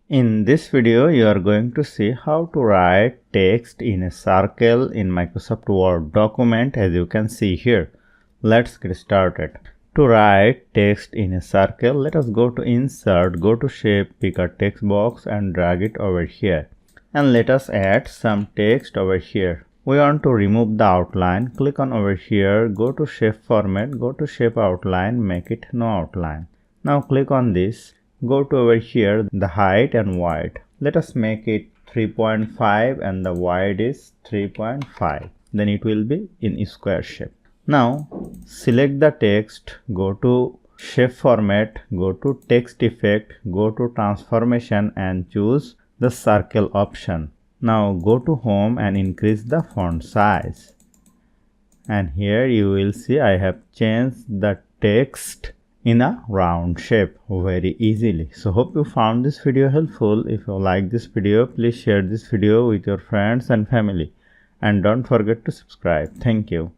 In this video, you are going to see how to write text in a circle in Microsoft Word document, as you can see here. Let's get started. To write text in a circle, let us go to Insert, go to Shape, pick a text box and drag it over here. And let us add some text over here. We want to remove the outline. Click on over here, go to Shape Format, go to Shape Outline, make it no outline. Now click on this. Go to over here, the height and width. Let us make it 3.5 and the width is 3.5. Then it will be in square shape. Now select the text, go to shape format, go to text effect, go to transformation and choose the circle option. Now go to home and increase the font size. And here you will see I have changed the text in a round shape very easily. So hope you found this video helpful. If you like this video, please share this video with your friends and family, and don't forget to subscribe. Thank you.